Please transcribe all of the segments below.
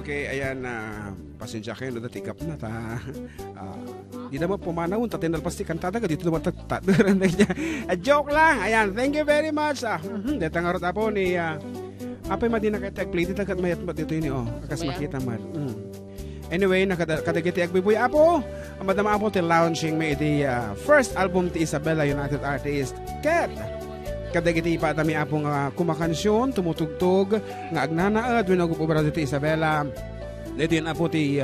Okay, ayan na. Pasensya kayo, no, tikap na ta. Di naman pumanawon, tatinal pasti kantada ka, dito naman tataturan na niya. Joke lang, ayan, thank you very much. Dito nga rot po ni, apay madi na kaya play, dito kat mayat dito yun, kakas makita man. Anyway, nakadagiti agbiboy apo, madama apo ti launching may iti first album ti Isabela United Artist, Ket. Kadagiti pa tami apo nga kumakansyon, tumutugtog, nga agnanaad, winagupubara ti Isabela. Dito yun apo ti,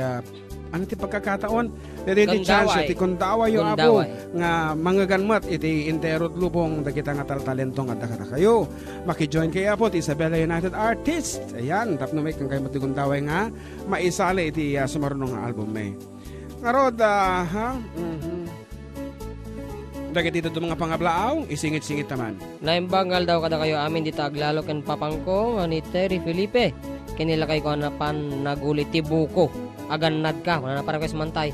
ano ti pagkakataon? Dito yun ti chance, ti kundawa yung apo, nga manggaganmat, iti interot lubong, dagita nga talentong at dakata kayo. Makijoin kayo apo ti Isabela United Artist. Ayan, tapno may kang kayo matigundaway nga, maisali iti sumarunong nga album may. Ngarod, dagiti dito mga pangablaaw, isingit-singit naman. Naimbangal daw kada kayo amin dito aglalo ken papangko, ni Terry Felipe. Kinila kay ko na pan nagulit ti buko. Aganad ka, wala na parang kayo sumantay.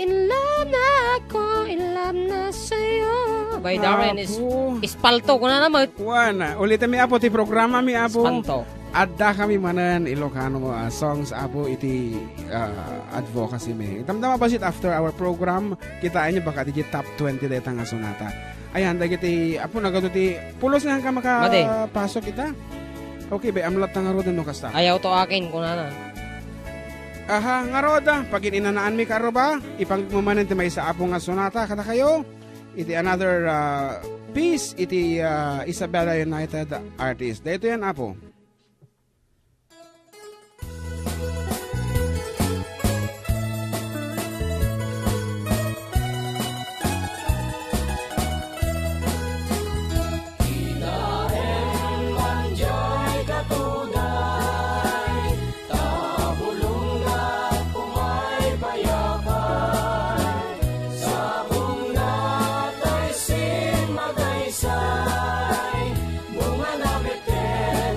In love na ako, in love na sa'yo. By Darren Ispalto ko na naman. Wana, ulitin mi apo ti programa mi apo. Ispalto. Adda kami manan Ilocano songs apo iti advocacy mi. Tamtama ba sit after our program, kitaan niyo baka di top 20 deta nga sonata. Ayan, dagiti apo nagato ti pulos na ka makapasok kita. Okay, ba amlat nga roda no kasta. Ayaw to akin ko na. Aha, nga roda, pag ininanaan mi karo ba, ipangmumanan ti may sa apo nga sonata kada kayo. Iti another piece iti Isabela United Artist. Dito yan apo. Bunga na beten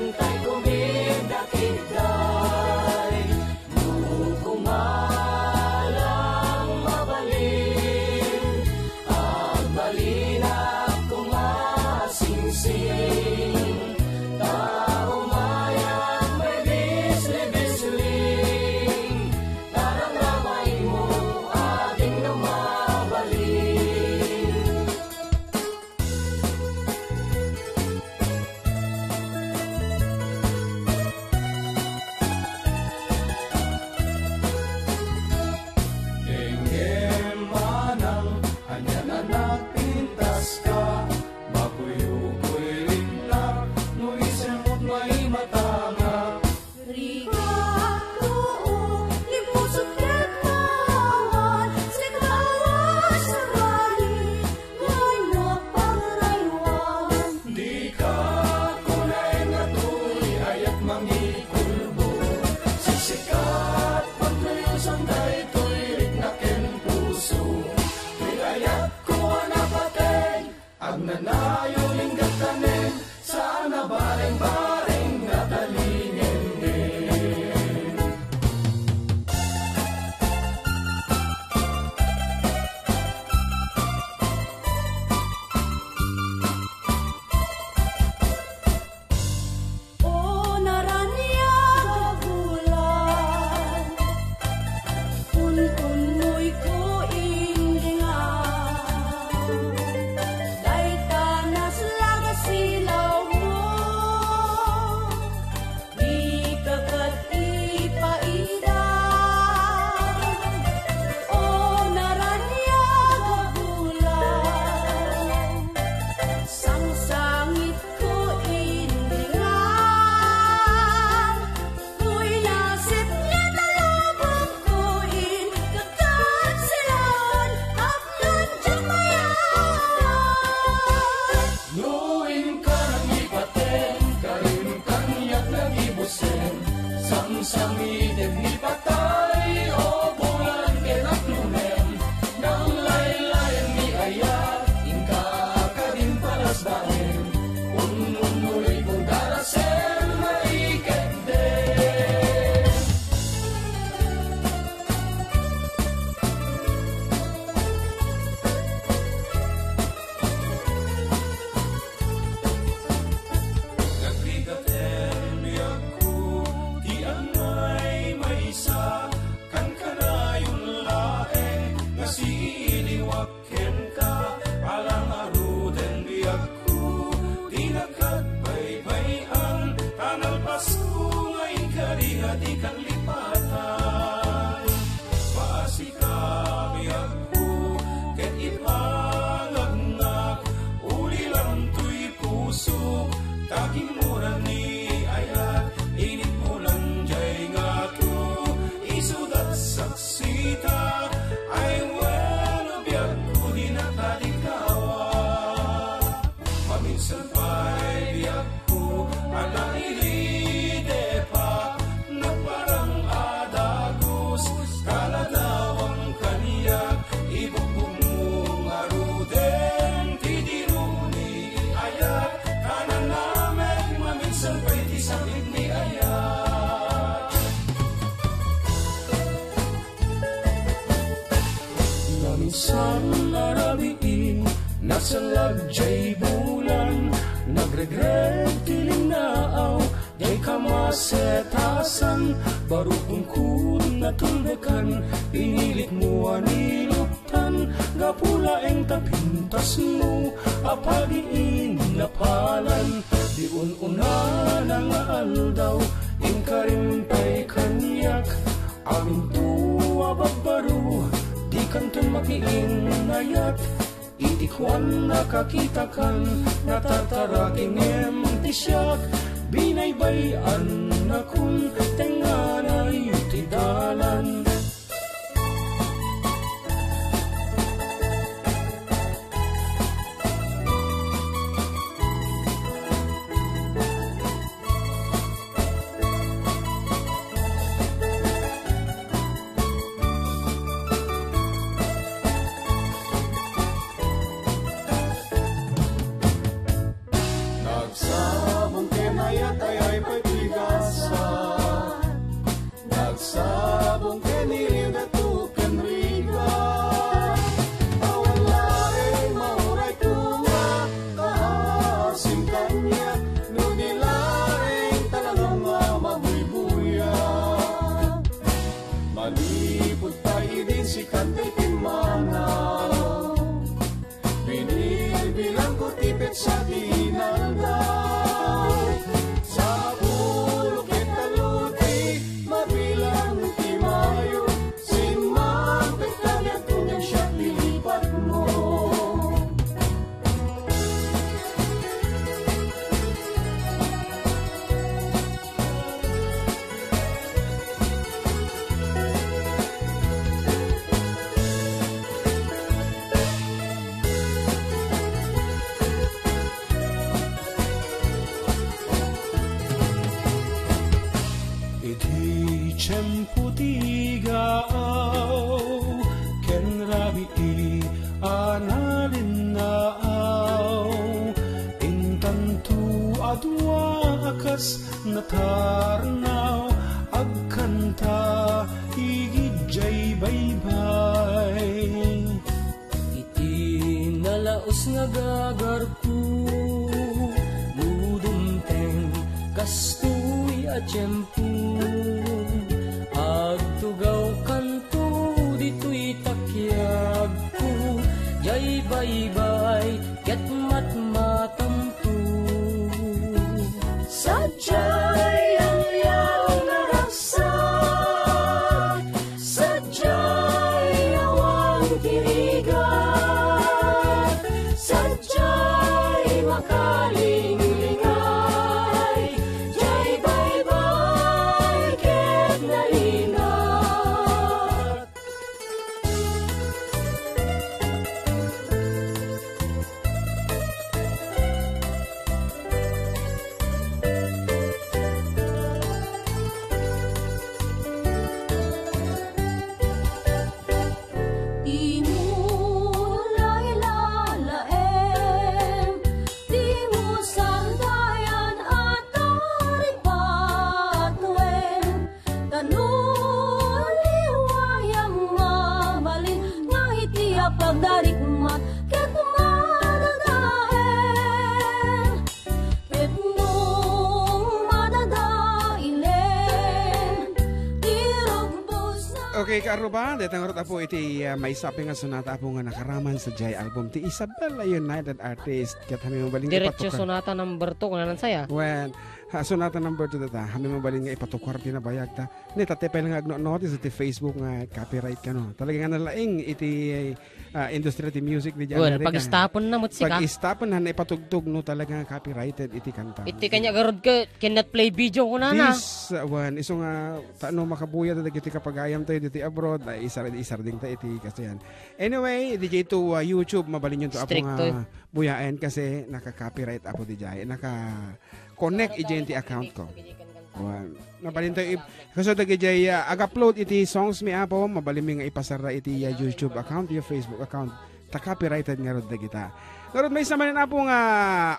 di kang lipatan. Paasi kami ako, ket ipalagnak, uli lang tuy puso, taking mura ni ayat, init mo lang jay nga to, isudat saksita, ay bueno biyag ko di nakadikawa. Maminsan pa'y biyag ko, ala ilide pa, na parang adagos, kaladawang kaniyak, ibugbog mong aruden, tidiruni ayat, kanan namin, maminsan pa'y di sakit ni ayat. Naminsan narabiin, nasa lagjay bulan, nagregret tiling naaw, jay kamasetasan, barukungkod na tulbekan, pinilit mo aniluptan, gapulaeng tapintas mo, apagiin na palan, di ununa na nga aldaw, inkarimpay kanyak, amin tuwa bagbaro, di kanton makiin nayat, itikwan nakakitakan, natataraking emtisyak, binaybayan na kun tenganay utidalan. Nagsabong kenayat ay patigasan, nagsabong keniliw na tukan rigan, awalay mauray tunga, kahasim kanya, nunilaing talagang mabuibuya. Malipot tayo din si Kante Timanaw, binibilang ko tipit sa dinaldaw, sa ulo kitaluti, mabilang timayo, sinmampit kanya kung yan siya lilipat mo. Iti tiyempo tigaaw, ken rabi analin naaw, intantu adwa akas natarnaw, agkanta igidjay baybay. Iti nalaos nga gagarku, ludumteng kastoy a tiyempo, agtugaw kanto dito'y takyag ko, jay baybay ket matmatampo. Sadyay ang yaw na raksak, sadyay awang tirigan, sadyay makalingingay, jay baybay ket nalingat. Di mo lailalaem, di mo sandayan at taripatuen, tanuliwayang mamalin, nga itiya pagdarikmat, ket madadaen, ket nung madadailen, tirugbos na. Okay, karuba, detang orot apo iti may sapi nga sonata apo nga nakaraman sa Jai album ti Isabel United Artist. Kat kami mabaling Diretso sonata number 2 kung nanan saya. When Sunata number 2 ta. Kami mabalin nga ipatukar tinabayag ta. Ni tatepay lang nga notice iti Facebook nga copyright ka no. Talaga nga nalaing iti industry ti music di Well, Amerika. pag-stapon na mutsik Pag ha. istapon na ipatugtog no talaga nga copyrighted iti kanta. Iti kanya garod ka, cannot play video ko na na. This one iso nga taano makabuya ta dagiti kapagayam tayo diti abroad ay isar ding ta iti kasi yan. Anyway, DJ to YouTube mabalin yun to apo Strict to, nga buyaen kasi naka-copyright apo di jay. Naka-connect iti account ko. Wan. Mabalin tayo kasi dagi jay ag-upload iti songs mi apo mabalin mi nga ipasara iti YouTube account, yung Facebook account. Ta copyrighted nga rod dagita. Narod may samanin na pong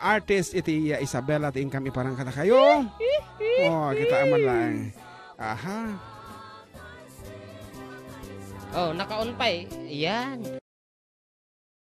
artist iti Isabela at income iparang kata kayo. Oh, kita aman lang. Aha. Oh, naka-on pa eh. Yan.